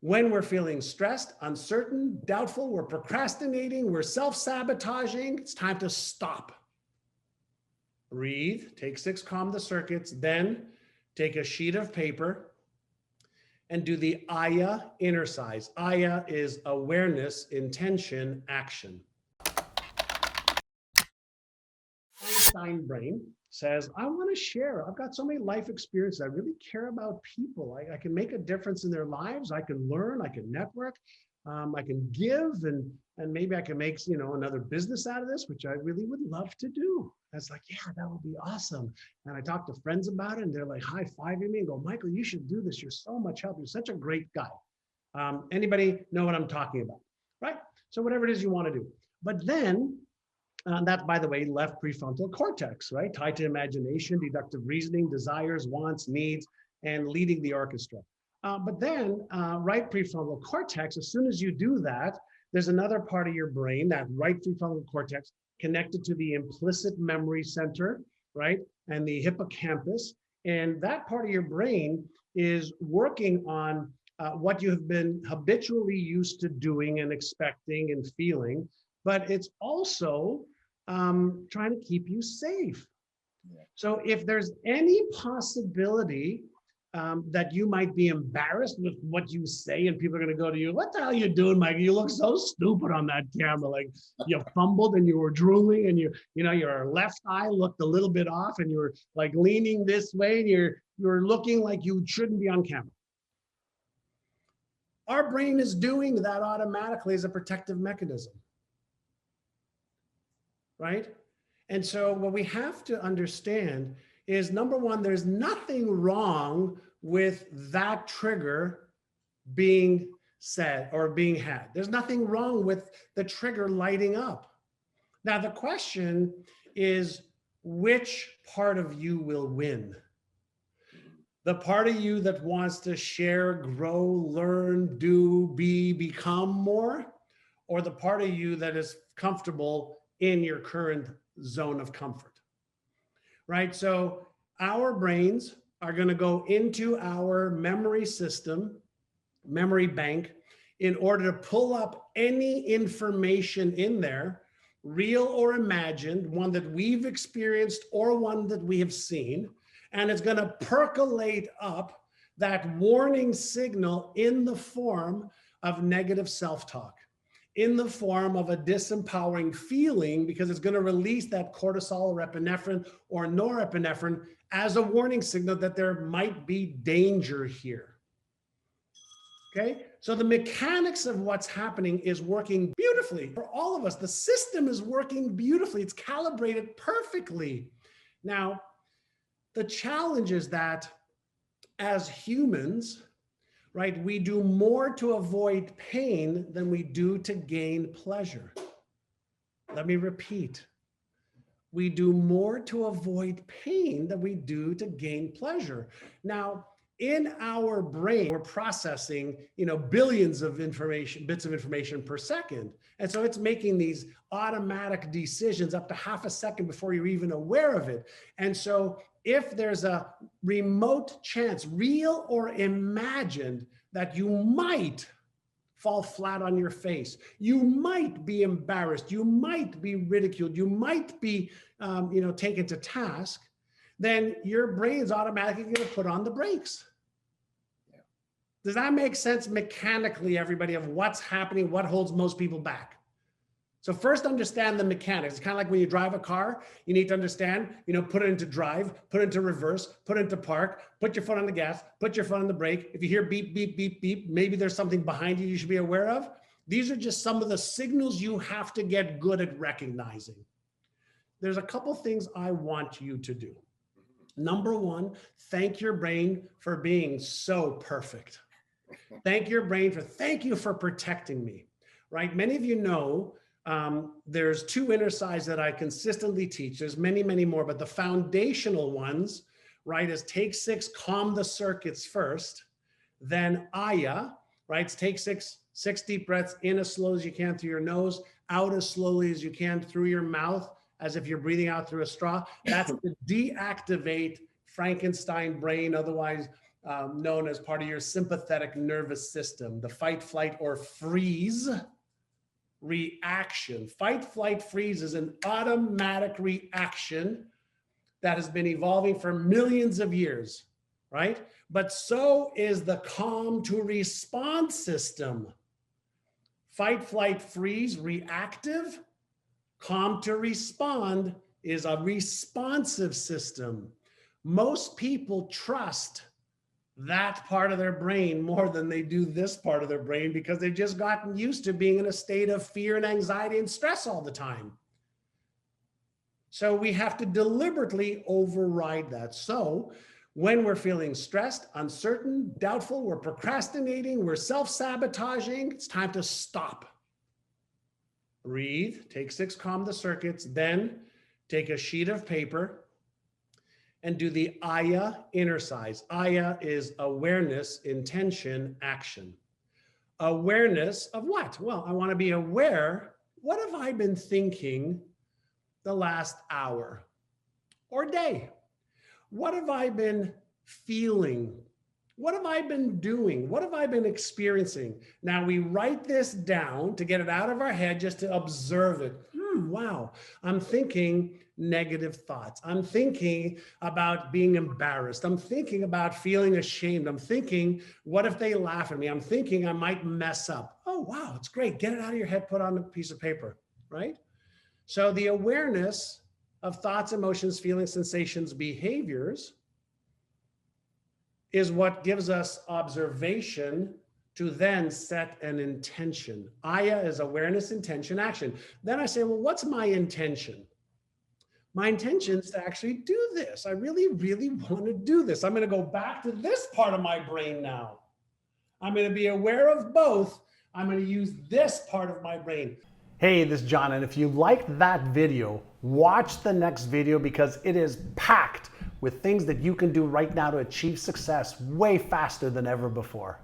When we're feeling stressed, uncertain, doubtful, we're procrastinating, we're self-sabotaging, it's time to stop. Breathe, take 6, calm the circuits, then take a sheet of paper and do the Aya exercise. Aya is awareness, intention, action. Einstein brain says, I want to share. I've got so many life experiences. I really care about people. I can make a difference in their lives. I can learn. I can network. I can give, and maybe I can make another business out of this, which I really would love to do. That's like, yeah, that would be awesome. And I talk to friends about it, and they're like high-fiving me and go, Michael, you should do this. You're so much help. You're such a great guy. Anybody know what I'm talking about, right? So whatever it is you want to do. But then, that's, by the way, left prefrontal cortex, right? Tied to imagination, deductive reasoning, desires, wants, needs, and leading the orchestra. But then right prefrontal cortex, as soon as you do that, there's another part of your brain, that right prefrontal cortex, connected to the implicit memory center, right? And the hippocampus. And that part of your brain is working on what you have been habitually used to doing and expecting and feeling, but it's also trying to keep you safe. Yeah. So if there's any possibility that you might be embarrassed with what you say, and people are going to go to you, what the hell are you doing, Mike? You look so stupid on that camera. Like you fumbled and you were drooling, and your left eye looked a little bit off, and you were like leaning this way, and you're looking like you shouldn't be on camera. Our brain is doing that automatically as a protective mechanism, right? And so what we have to understand is, number one, there's nothing wrong with that trigger being said or being had. There's nothing wrong with the trigger lighting up. Now, the question is, which part of you will win? The part of you that wants to share, grow, learn, do, become more, or the part of you that is comfortable in your current zone of comfort? Right? So our brains are going to go into our memory system, memory bank, in order to pull up any information in there, real or imagined, one that we've experienced or one that we have seen, and it's going to percolate up that warning signal in the form of negative self-talk, in the form of a disempowering feeling, because it's going to release that cortisol or epinephrine or norepinephrine as a warning signal that there might be danger here. Okay, so the mechanics of what's happening is working beautifully for all of us. The system is working beautifully. It's calibrated perfectly. Now, the challenge is that as humans, right, we do more to avoid pain than we do to gain pleasure. Let me repeat. We do more to avoid pain than we do to gain pleasure. Now, in our brain, we're processing, billions of bits of information per second. And so it's making these automatic decisions up to half a second before you're even aware of it. And so if there's a remote chance, real or imagined, that you might fall flat on your face, you might be embarrassed, you might be ridiculed, you might be taken to task, then your brain's automatically going to put on the brakes. Yeah. Does that make sense mechanically, everybody, of what's happening, what holds most people back? So first, understand the mechanics. It's kind of like when you drive a car, you need to understand, put it into drive, put it into reverse, put it into park, put your foot on the gas, put your foot on the brake. If you hear beep, beep, beep, beep, maybe there's something behind you should be aware of. These are just some of the signals you have to get good at recognizing. There's a couple things I want you to do. Number one, thank your brain for being so perfect. Thank your brain thank you for protecting me, right? Many of you know, there's 2 inner sides that I consistently teach. There's many, many more, but the foundational ones, right, is take 6, calm the circuits first, then Aya, right? Take six deep breaths in as slow as you can through your nose, out as slowly as you can through your mouth, as if you're breathing out through a straw. That's the deactivate Frankenstein brain, otherwise known as part of your sympathetic nervous system, the fight, flight, or freeze reaction. Fight, flight, freeze is an automatic reaction that has been evolving for millions of years, right? But so is the calm to response system. Fight, flight, freeze, reactive. Calm to respond is a responsive system. Most people trust that part of their brain more than they do this part of their brain because they've just gotten used to being in a state of fear and anxiety and stress all the time. So we have to deliberately override that. So when we're feeling stressed, uncertain, doubtful, we're procrastinating, we're self-sabotaging, it's time to stop. Breathe, take 6, calm the circuits, then take a sheet of paper and do the Aya exercise. Aya is awareness, intention, action. Awareness of what? Well, I want to be aware, what have I been thinking the last hour or day? What have I been feeling? What have I been doing? What have I been experiencing? Now we write this down to get it out of our head, just to observe it. Wow, I'm thinking negative thoughts. I'm thinking about being embarrassed. I'm thinking about feeling ashamed. I'm thinking, what if they laugh at me? I'm thinking I might mess up. Oh, wow, it's great. Get it out of your head, put it on a piece of paper, right? So the awareness of thoughts, emotions, feelings, sensations, behaviors is what gives us observation to then set an intention. Aya is awareness, intention, action. Then I say, well, what's my intention? My intention is to actually do this. I really, really want to do this. I'm going to go back to this part of my brain now. I'm going to be aware of both. I'm going to use this part of my brain. Hey, this is John, and if you liked that video, watch the next video because it is packed with things that you can do right now to achieve success way faster than ever before.